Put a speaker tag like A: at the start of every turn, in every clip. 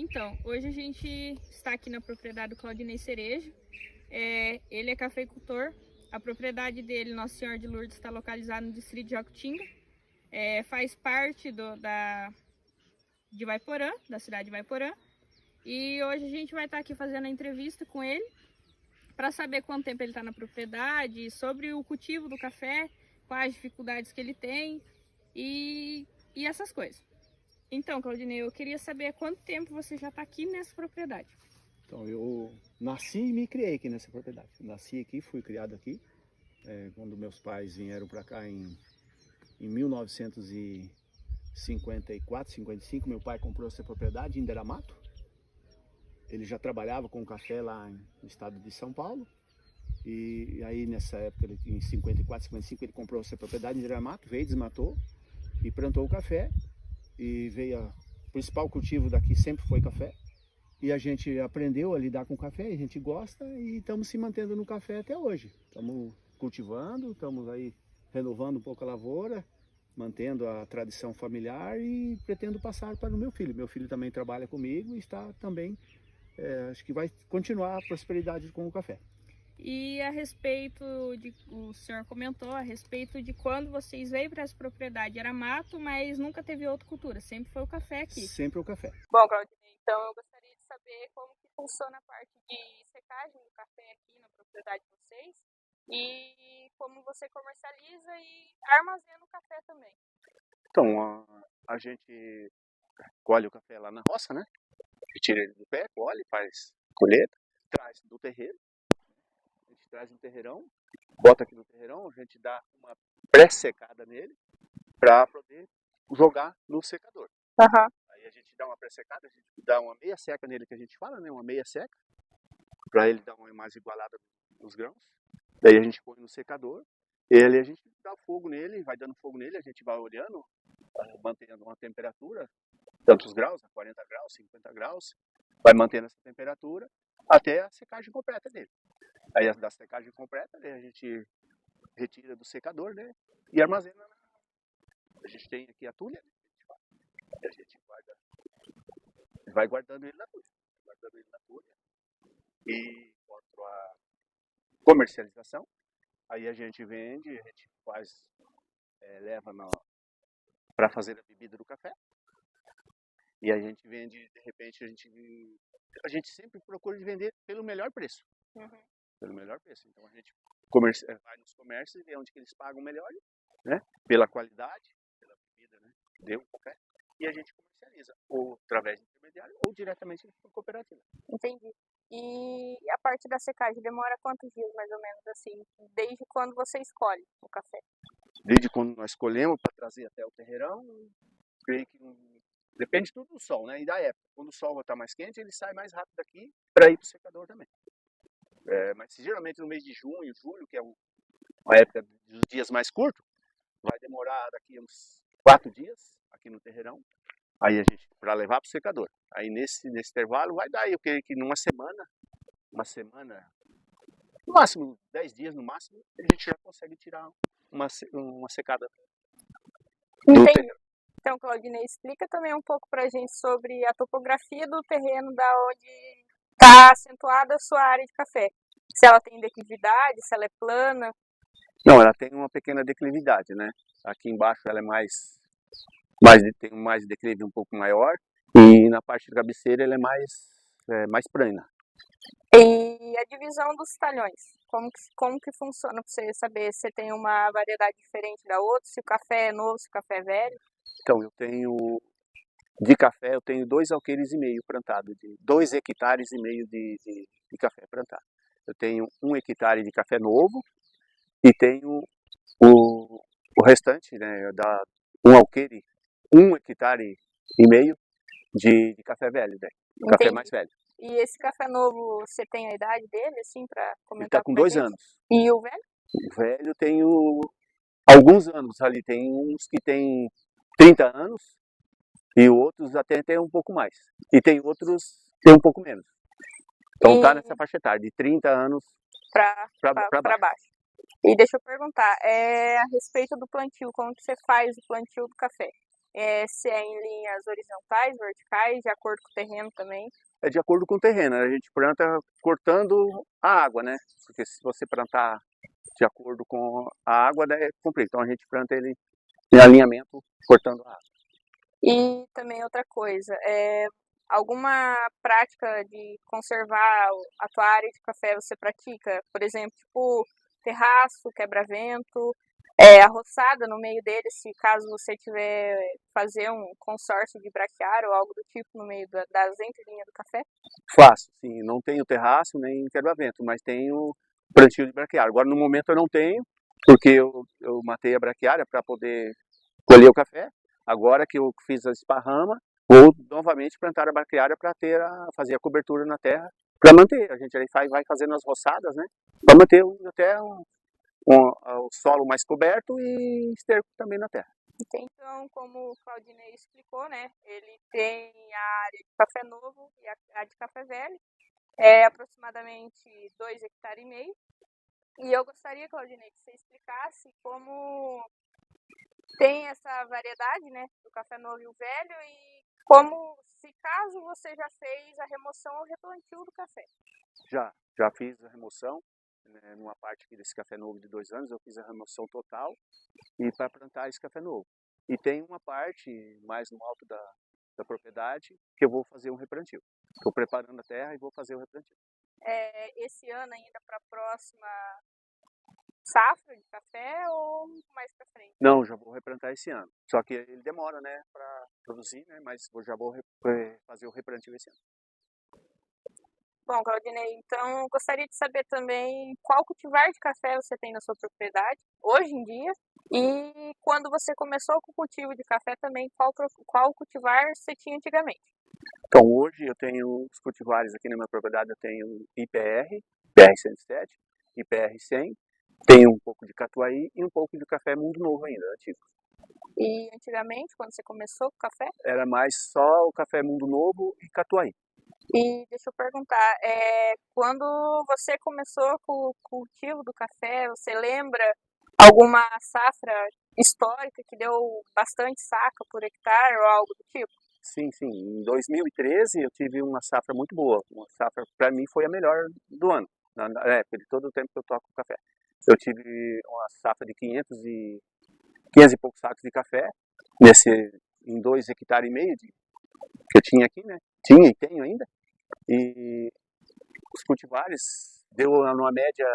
A: Então, hoje a gente está aqui na propriedade do Claudinei Cerejo. Ele é cafeicultor. A propriedade dele, Nossa Senhora de Lourdes, está localizada no distrito de Jacutinga. Faz parte de Vaiporã, da cidade de Vaiporã. E hoje a gente vai estar aqui fazendo a entrevista com ele para saber quanto tempo ele está na propriedade, sobre o cultivo do café, quais dificuldades que ele tem e essas coisas. Então, Claudinei, eu queria saber há quanto tempo você já está aqui nessa propriedade.
B: Então, eu nasci e me criei aqui nessa propriedade. Nasci aqui, fui criado aqui. Quando meus pais vieram para cá em 1954, 55, meu pai comprou essa propriedade em Deramato. Ele já trabalhava com café lá no estado de São Paulo. E aí, nessa época, em 54, 55, ele comprou essa propriedade em Deramato, veio, desmatou e plantou o café. E o principal cultivo daqui sempre foi café. E a gente aprendeu a lidar com café, a gente gosta e estamos se mantendo no café até hoje. Estamos cultivando, estamos aí renovando um pouco a lavoura, mantendo a tradição familiar e pretendo passar para o meu filho. Meu filho também trabalha comigo e está também, acho que vai continuar a prosperidade com o café.
A: E a respeito o senhor comentou a respeito de quando vocês veio para essa propriedade, era mato, mas nunca teve outra cultura, sempre foi o café aqui.
B: Sempre o café.
A: Bom, Claudinei, então eu gostaria de saber como que funciona a parte de secagem do café aqui na propriedade de vocês e como você comercializa e armazena o café também.
B: Então, a gente colhe o café lá na roça, né? Tira ele do pé, colhe, faz colheita, traz do terreiro. A gente traz no terreirão, bota aqui no terreirão, a gente dá uma pré-secada nele para poder jogar no secador.
A: Uhum.
B: Aí a gente dá uma pré-secada, a gente dá uma meia seca nele que a gente fala, né? Uma meia seca, para ele dar uma mais igualada nos grãos. Daí a gente põe no secador, ele a gente dá fogo nele, vai dando fogo nele, a gente vai olhando, mantendo uma temperatura, tantos graus, 40 graus, 50 graus, vai mantendo essa temperatura até a secagem completa dele. Aí da secagem completa, a gente retira do secador, né? E armazena. A gente tem aqui a tulha, né? E a gente vai guardando ele na tulha. E quanto à comercialização, aí a gente vende, a gente faz, leva para fazer a bebida do café. E a gente vende, de repente, a gente sempre procura vender pelo melhor preço.
A: Uhum.
B: Pelo melhor preço. Então a gente vai nos comércios e vê onde que eles pagam melhor, né? Pela qualidade, pela bebida, né? Deu café. E a gente comercializa, ou através de intermediário, ou diretamente com a cooperativa.
A: Entendi. E a parte da secagem demora quantos dias, mais ou menos, assim, desde quando você escolhe o café?
B: Desde quando nós escolhemos para trazer até o terreirão, creio que depende tudo do sol, né? E da época. Quando o sol está mais quente, ele sai mais rápido daqui para ir para o secador também. Mas geralmente no mês de junho, julho, que é uma época dos dias mais curtos, vai demorar daqui uns 4 dias aqui no terreirão. Aí a gente, para levar para o secador. Aí nesse intervalo vai dar, eu creio que numa semana, no máximo 10 dias no máximo, a gente já consegue tirar uma secada do terreno.
A: Então, Claudinei, explica também um pouco para a gente sobre a topografia do terreno da onde está acentuada a sua área de café. Se ela tem declividade, se ela é plana.
B: Não, ela tem uma pequena declividade, né? Aqui embaixo ela tem mais declive um pouco maior e na parte da cabeceira ela é mais plana.
A: E a divisão dos talhões, como que funciona para você saber se tem uma variedade diferente da outra, se o café é novo, se o café é velho?
B: Então, de café, eu tenho 2,5 alqueires plantado, 2,5 hectares de café plantado. Eu tenho 1 hectare de café novo e tenho o restante, né, da 1 alqueire, 1,5 hectare de café velho, né, café mais velho.
A: E esse café novo, você tem a idade dele, assim, para comentar?
B: Ele está com 2 anos.
A: E o velho?
B: O velho tem alguns anos ali, tem uns que tem 30 anos e outros até tem um pouco mais. E tem outros que tem um pouco menos. Então tá nessa faixa etária, de 30 anos para
A: baixo. E deixa eu perguntar, a respeito do plantio, como que você faz o plantio do café? se é em linhas horizontais, verticais, de acordo com o terreno também?
B: É de acordo com o terreno, a gente planta cortando a água, né? Porque se você plantar de acordo com a água, daí é comprido. Então a gente planta ele em alinhamento, cortando a água.
A: E também outra coisa, alguma prática de conservar a tua área de café você pratica? Por exemplo, tipo terraço, quebra-vento, a roçada no meio dele, se caso você tiver fazer um consórcio de braquiária ou algo do tipo no meio das entrelinhas do café?
B: Faço, sim. Não tenho terraço nem quebra-vento, mas tenho plantio de braquiária. Agora no momento eu não tenho, porque eu matei a braquiária para poder colher o café. Agora que eu fiz a esparrama, vou novamente plantar a braquiária para fazer a cobertura na terra, para manter. A gente aí vai fazendo as roçadas, né? Para manter até o solo mais coberto e esterco também na terra.
A: Então, como o Claudinei explicou, né, ele tem a área de café novo e a de café velho, é aproximadamente 2,5 hectares. E eu gostaria, Claudinei, que você explicasse como tem essa variedade, né, do café novo e o velho, e como, se caso você já fez a remoção ou replantio do café.
B: Já fiz a remoção, né, numa parte aqui desse café novo de 2 anos, eu fiz a remoção total e para plantar esse café novo. E tem uma parte mais no alto da propriedade que eu vou fazer um replantio. Estou preparando a terra e vou fazer o replantio.
A: Esse ano ainda para a próxima safra de café ou mais para frente?
B: Não, já vou replantar esse ano. Só que ele demora, né, para produzir, né, mas eu já vou fazer o replantio esse ano.
A: Bom, Claudinei, então gostaria de saber também qual cultivar de café você tem na sua propriedade hoje em dia e quando você começou com o cultivo de café também, qual cultivar você tinha antigamente.
B: Então hoje eu tenho os cultivares aqui na minha propriedade, eu tenho IPR, PR-107, IPR-100, tenho um pouco de Catuai e um pouco de café Mundo Novo ainda, antigo.
A: E antigamente, quando você começou com o café?
B: Era mais só o café Mundo Novo e Catuai.
A: E deixa eu perguntar, quando você começou com o cultivo do café, você lembra alguma safra histórica que deu bastante saca por hectare ou algo do tipo?
B: Sim. Em 2013 eu tive uma safra muito boa. Uma safra, para mim, foi a melhor do ano. Na época de todo o tempo que eu toco café. Eu tive uma safra de 500 e poucos sacos de café, em 2,5 hectares que eu tinha aqui, né? Tinha e tenho ainda. E os cultivares deu numa média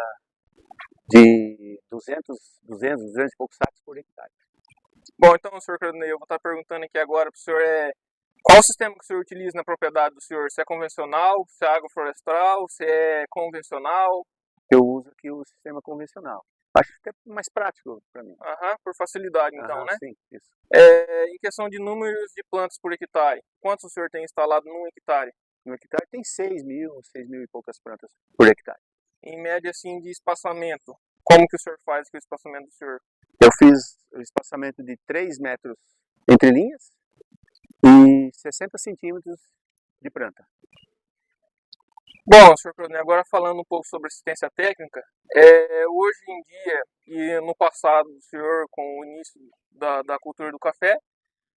B: de 200 e poucos sacos por hectare.
C: Bom, então, senhor Claudinei, eu vou estar perguntando aqui agora para o senhor qual o sistema que o senhor utiliza na propriedade do senhor? Se é convencional, se é agroflorestal, se é convencional?
B: Eu uso aqui o sistema convencional. Acho que é mais prático para mim.
C: Por facilidade, então, né?
B: Sim, isso.
C: Em questão de números de plantas por hectare, quantos o senhor tem instalado num hectare?
B: No hectare tem 6 mil e poucas plantas por hectare.
C: Em média, assim, de espaçamento, como que o senhor faz com o espaçamento do senhor?
B: Eu fiz o espaçamento de 3 metros entre linhas e 60 centímetros de planta.
C: Bom, senhor Claudinei, agora falando um pouco sobre assistência técnica, hoje em dia e no passado do senhor, com o início da cultura do café,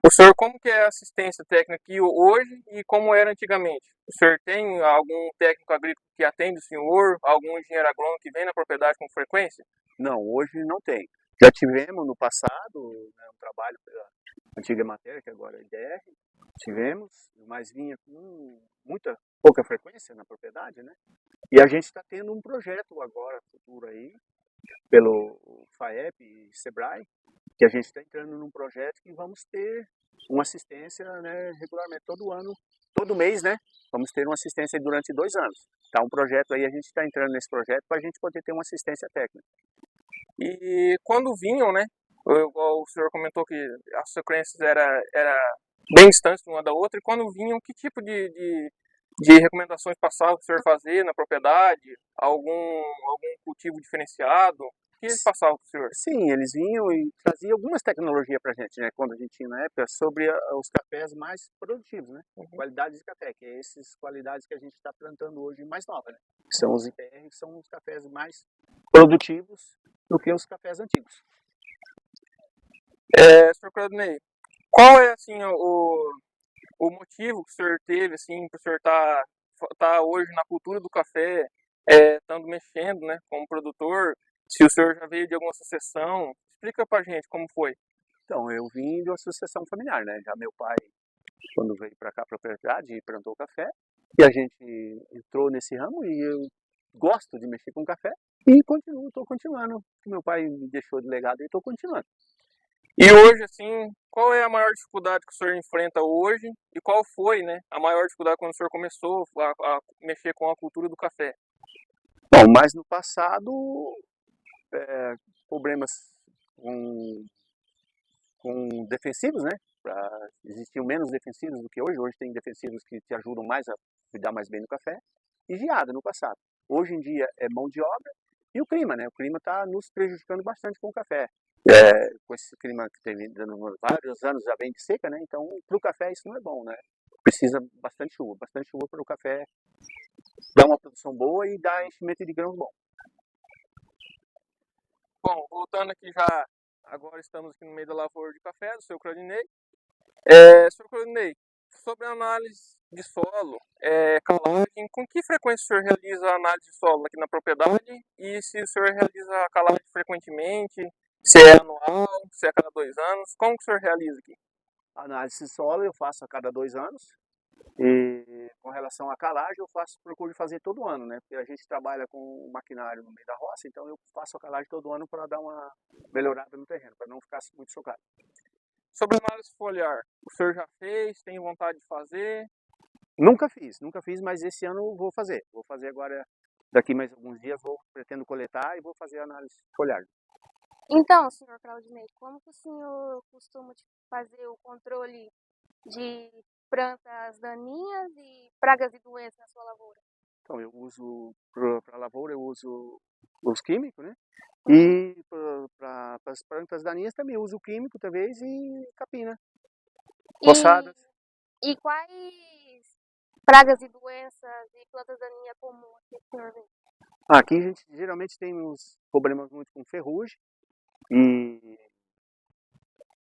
C: o senhor como que é a assistência técnica aqui hoje e como era antigamente? O senhor tem algum técnico agrícola que atende o senhor, algum engenheiro agrônomo que vem na propriedade com frequência?
B: Não, hoje não tem. Já tivemos no passado, né, um trabalho pela antiga matéria, que agora é IDR, tivemos, mas vinha com pouca frequência na propriedade, né? E a gente está tendo um projeto agora, futuro aí, pelo FAEP e SEBRAE, que a gente está entrando num projeto que vamos ter uma assistência, né, regularmente, todo ano, todo mês, né? Vamos ter uma assistência durante 2 anos. Tá um projeto aí, a gente está entrando nesse projeto para a gente poder ter uma assistência técnica.
C: E quando vinham, né? O senhor comentou que as frequências era bem distantes uma da outra, e quando vinham, que tipo de recomendações passava o senhor fazer na propriedade? Algum cultivo diferenciado? O que eles passavam para o senhor?
B: Sim, eles vinham e traziam algumas tecnologias para a gente, né? Quando a gente tinha na época, sobre os cafés mais produtivos, né? Qualidades de café, que é essas qualidades que a gente está plantando hoje mais novas, né? Que são os IPR, que são os cafés mais produtivos do que os cafés antigos.
C: Senhor Claudinei, Qual é assim o motivo que o senhor teve assim para o senhor tá hoje na cultura do café, estando mexendo, né, como produtor? Se o senhor já veio de alguma associação, explica pra gente como foi.
B: Então, eu vim de uma associação familiar, né? Já meu pai, quando veio para cá, a propriedade, plantou café. E a gente entrou nesse ramo e eu gosto de mexer com café. E estou continuando. Meu pai me deixou de legado e estou continuando.
C: E hoje, assim, qual é a maior dificuldade que o senhor enfrenta hoje? E qual foi, né, a maior dificuldade quando o senhor começou a mexer com a cultura do café?
B: Bom, mas no passado, problemas com defensivos, né? Existiam menos defensivos do que hoje. Hoje tem defensivos que te ajudam mais a cuidar mais bem do café. E geada no passado. Hoje em dia é mão de obra e o clima, né? O clima está nos prejudicando bastante com o café. Com esse clima que tem dando vários anos já vem de seca, né? Então, para o café isso não é bom, né? Precisa bastante chuva para o café dar uma produção boa e dar enchimento de grãos bom.
C: Bom, voltando aqui já, agora estamos aqui no meio da lavoura de café do seu Claudinei. Senhor Claudinei, sobre a análise de solo, calagem, com que frequência o senhor realiza a análise de solo aqui na propriedade? E se o senhor realiza a calagem frequentemente, se é anual, se é a cada 2 anos, como que o senhor realiza aqui?
B: A análise de solo eu faço a cada 2 anos. E com relação à calagem, eu procuro fazer todo ano, né? Porque a gente trabalha com maquinário no meio da roça, então eu faço a calagem todo ano para dar uma melhorada no terreno, para não ficar muito socado.
C: Sobre análise foliar, o senhor já fez? Tem vontade de fazer?
B: Nunca fiz, mas esse ano eu vou fazer. Vou fazer agora, daqui mais alguns dias, pretendo coletar e vou fazer a análise foliar.
D: Então, senhor Claudinei, como que o senhor costuma fazer o controle de plantas daninhas e pragas e doenças na sua lavoura?
B: Então, eu uso, para a lavoura, eu uso os químicos, né? E para as plantas daninhas também eu uso químico, talvez, e capina. Roçadas.
D: E quais pragas e doenças e plantas daninhas comuns que o senhor vê?
B: Aqui a gente geralmente tem uns problemas muito com ferrugem e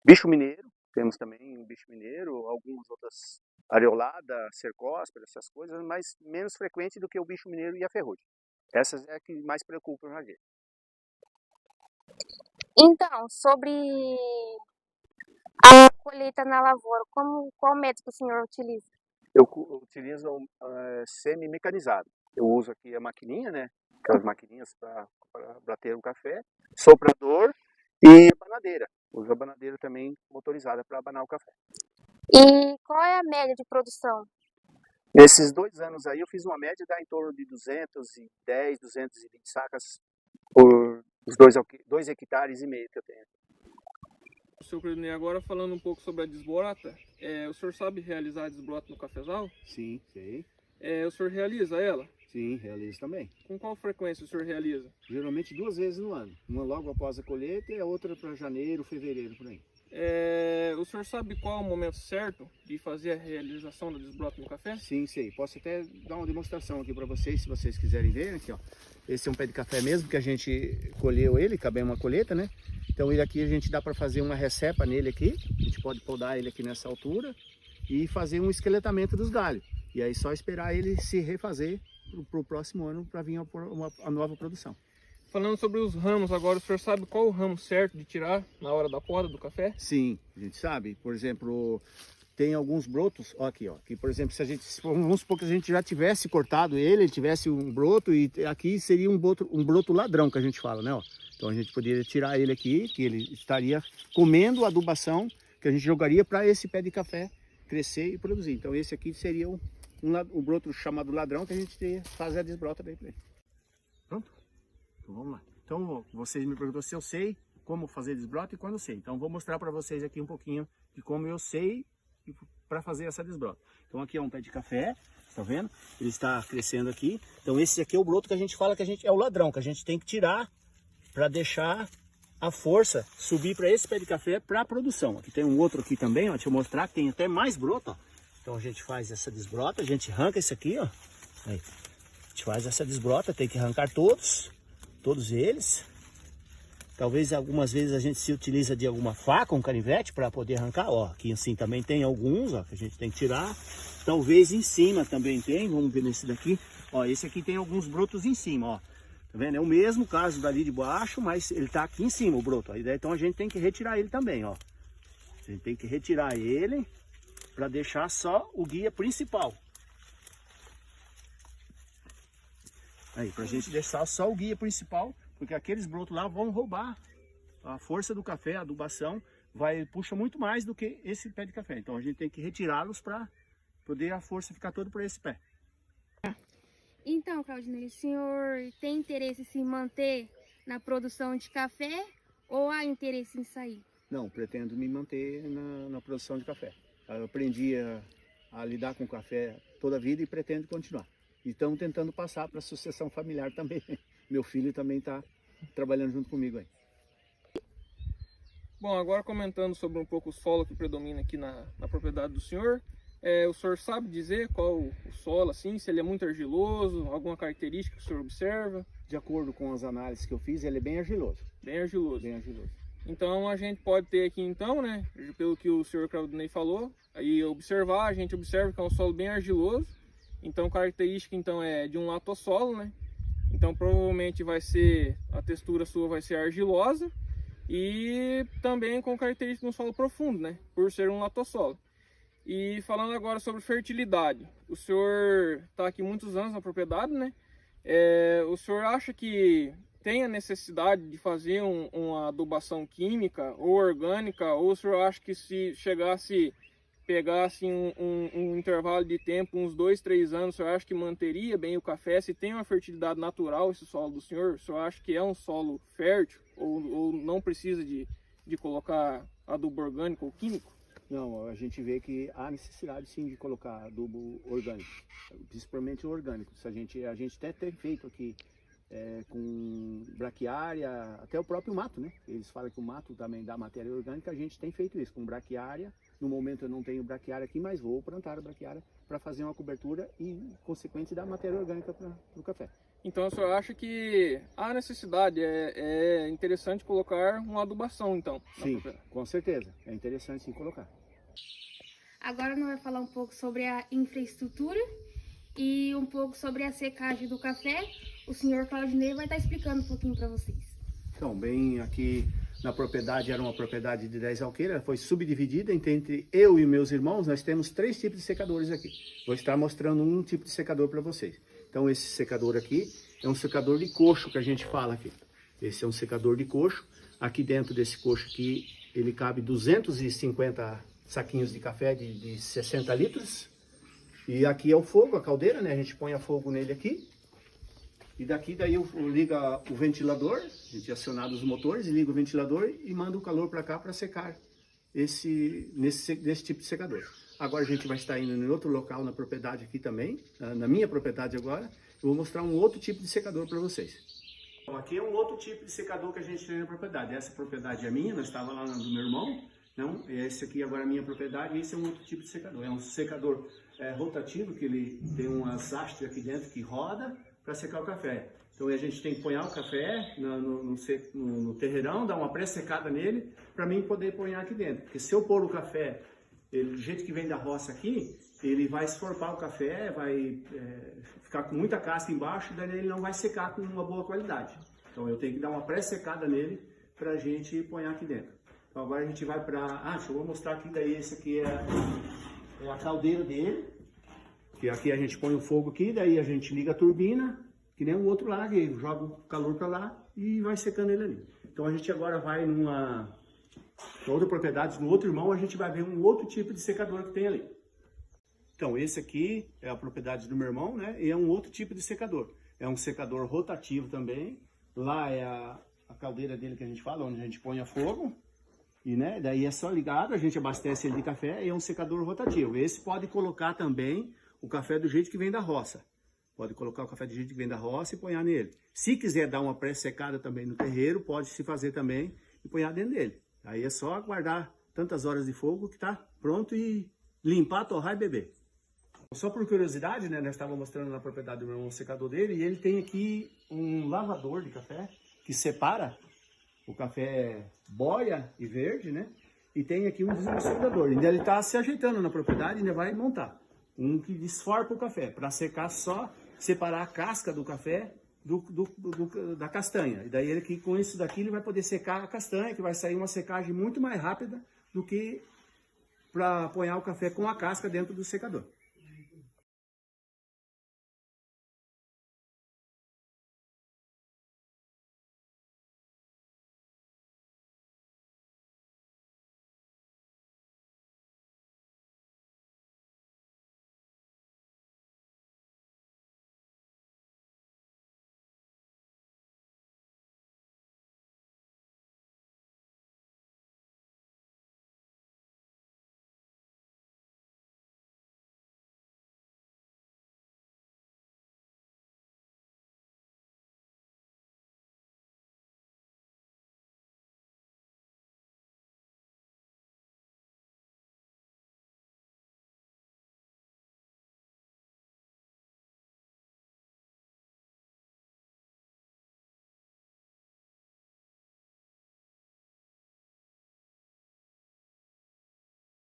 B: bicho mineiro. Temos também o bicho mineiro, algumas outras areolada, cercóspora, essas coisas, mas menos frequente do que o bicho mineiro e a ferrugem. Essas é a que mais preocupam a gente.
D: Então, sobre a colheita na lavoura, qual método o senhor utiliza?
B: Eu utilizo semi-mecanizado. Eu uso aqui a maquininha, né? Aquelas maquininhas para bater o café, soprador e banadeira. Uso a banadeira também motorizada para abanar o café.
D: E qual é a média de produção?
B: Nesses 2 anos aí eu fiz uma média em torno de 210, 220 sacas por os 2 hectares e meio que eu tenho.
C: Seu Claudinei, agora falando um pouco sobre a desbrota, o senhor sabe realizar a desbrota no cafezal?
B: Sim, sei.
C: O senhor realiza ela?
B: Sim, realizo também.
C: Com qual frequência o senhor realiza?
B: Geralmente 2 vezes no ano. Uma logo após a colheita e a outra para janeiro, fevereiro, por aí.
C: O senhor sabe qual é o momento certo de fazer a realização da desbrota no café?
B: Sim, sei. Posso até dar uma demonstração aqui para vocês, se vocês quiserem ver. Aqui, ó. Esse é um pé de café mesmo, que a gente colheu ele, acabei uma colheita, né? Então ele aqui a gente dá para fazer uma recepa nele aqui. A gente pode podar ele aqui nessa altura e fazer um esqueletamento dos galhos. E aí só esperar ele se refazer para o próximo ano para vir a nova produção.
C: Falando sobre os ramos agora, o senhor sabe qual o ramo certo de tirar na hora da poda do café?
B: Sim, a gente sabe. Por exemplo, tem alguns brotos, ó, aqui, ó. Que, por exemplo, vamos supor que a gente já tivesse cortado ele tivesse um broto, e aqui seria um broto ladrão que a gente fala, né? Ó. Então a gente poderia tirar ele aqui, que ele estaria comendo a adubação que a gente jogaria para esse pé de café crescer e produzir. Então esse aqui seria um broto chamado ladrão, que a gente faz a desbrota daí para ele. Pronto? Então vamos lá. Então vocês me perguntou se eu sei como fazer desbrota e quando eu sei. Então vou mostrar para vocês aqui um pouquinho de como eu sei para fazer essa desbrota. Então aqui é um pé de café, tá vendo? Ele está crescendo aqui. Então esse aqui é o broto que a gente fala que é o ladrão, que a gente tem que tirar para deixar a força subir para esse pé de café para a produção. Aqui tem um outro aqui também, ó, deixa eu mostrar que tem até mais broto, ó. Então a gente faz essa desbrota, a gente arranca esse aqui, ó. Aí. A gente faz essa desbrota, tem que arrancar todos eles. Talvez algumas vezes a gente se utiliza de alguma faca, um canivete para poder arrancar. Ó, aqui assim também tem alguns, ó, que a gente tem que tirar. Talvez em cima também tem, vamos ver nesse daqui. Ó, esse aqui tem alguns brotos em cima, ó. Tá vendo? É o mesmo caso dali de baixo, mas ele tá aqui em cima, o broto. Então a gente tem que retirar ele também, ó. A gente tem que retirar ele para deixar só o guia principal. Aí, pra gente deixar só o guia principal, porque aqueles brotos lá vão roubar a força do café, a adubação, puxa muito mais do que esse pé de café. Então a gente tem que retirá-los para poder a força ficar toda para esse pé.
D: Então, Claudinei, o senhor tem interesse em se manter na produção de café ou há interesse em sair?
B: Não, pretendo me manter na produção de café. Eu aprendi a lidar com café toda a vida e pretendo continuar. E estamos tentando passar para a sucessão familiar também. Meu filho também está trabalhando junto comigo aí.
C: Bom, agora comentando sobre um pouco o solo que predomina aqui na propriedade do senhor. O senhor sabe dizer qual o solo, assim, se ele é muito argiloso, alguma característica que o senhor observa?
B: De acordo com as análises que eu fiz, ele é bem argiloso.
C: Bem argiloso.
B: Bem argiloso.
C: Então a gente pode ter aqui então, né, pelo que o senhor Claudinei falou, aí observar, a gente observa que é um solo bem argiloso. Então, característica então é de um latossolo, né? Então, provavelmente a textura sua vai ser argilosa e também com característica de um solo profundo, né? Por ser um latossolo. E falando agora sobre fertilidade, o senhor está aqui muitos anos na propriedade, né? O senhor acha que tem a necessidade de fazer uma adubação química ou orgânica, ou o senhor acha que se pegasse um intervalo de tempo, uns 2, 3 anos, o senhor acha que manteria bem o café? Se tem uma fertilidade natural esse solo do senhor, o senhor acha que é um solo fértil ou não precisa de colocar adubo orgânico ou químico?
B: Não, a gente vê que há necessidade sim de colocar adubo orgânico, principalmente o orgânico. A gente até tem feito aqui com braquiária, até o próprio mato, né? Eles falam que o mato também dá matéria orgânica, a gente tem feito isso com braquiária. No momento eu não tenho braquiária aqui, mas vou plantar a braquiária para fazer uma cobertura e, consequente, dar matéria orgânica para o café.
C: Então o senhor acha que há necessidade, é interessante colocar uma adubação então?
B: Sim, com certeza, é interessante sim colocar.
D: Agora nós vamos falar um pouco sobre a infraestrutura e um pouco sobre a secagem do café. O senhor Claudinei vai estar explicando um pouquinho para vocês.
B: Então, bem, aqui na propriedade era uma propriedade de 10 alqueires, foi subdividida entre eu e meus irmãos. Nós temos 3 tipos de secadores aqui. Vou estar mostrando um tipo de secador para vocês. Então, esse secador aqui é um secador de coxo que a gente fala aqui. Esse é um secador de coxo. Aqui dentro desse coxo aqui, ele cabe 250 saquinhos de café de 60 litros. E aqui é o fogo, a caldeira, né? A gente põe a fogo nele aqui. E daí eu ligo o ventilador, a gente acionado os motores, e liga o ventilador e manda o calor para cá para secar desse tipo de secador. Agora a gente vai estar indo em outro local na propriedade aqui também, na minha propriedade agora. Eu vou mostrar um outro tipo de secador para vocês. Então, aqui é um outro tipo de secador que a gente tem na propriedade. Essa propriedade é minha, nós estava lá do meu irmão. Não, esse aqui agora é a minha propriedade, e esse é um outro tipo de secador. É um secador rotativo, que ele tem umas hastes aqui dentro que roda para secar o café. Então a gente tem que pôr o café no terreirão, dar uma pré-secada nele, para mim poder pôr aqui dentro. Porque se eu pôr o café, do jeito que vem da roça aqui, ele vai esforpar o café, vai ficar com muita casca embaixo, e daí ele não vai secar com uma boa qualidade. Então eu tenho que dar uma pré-secada nele para a gente pôr aqui dentro. Então agora a gente vai para... eu vou mostrar aqui, daí esse aqui é a caldeira dele. Que aqui a gente põe o fogo aqui, daí a gente liga a turbina, que nem o outro lá, que joga o calor para lá e vai secando ele ali. Então a gente agora vai numa outra propriedade, no outro irmão, a gente vai ver um outro tipo de secador que tem ali. Então esse aqui é a propriedade do meu irmão, né? E é um outro tipo de secador. É um secador rotativo também. Lá é a caldeira dele que a gente fala, onde a gente põe a fogo. E né, daí é só ligado, a gente abastece ele de café e é um secador rotativo. Esse pode colocar também o café do jeito que vem da roça. Pode colocar o café do jeito que vem da roça e pôr nele. Se quiser dar uma pré-secada também no terreiro, pode se fazer também e pôr dentro dele. Aí é só aguardar tantas horas de fogo que tá pronto e limpar, torrar e beber. Só por curiosidade, né, nós estávamos mostrando na propriedade do meu irmão o secador dele, e ele tem aqui um lavador de café que separa o café boia e verde, né? E tem aqui um desmustrador. Ainda ele está se ajeitando na propriedade, ainda vai montar um que desforca o café, para secar só, separar a casca do café da castanha. E daí ele, com isso daqui ele vai poder secar a castanha, que vai sair uma secagem muito mais rápida do que para apanhar o café com a casca dentro do secador.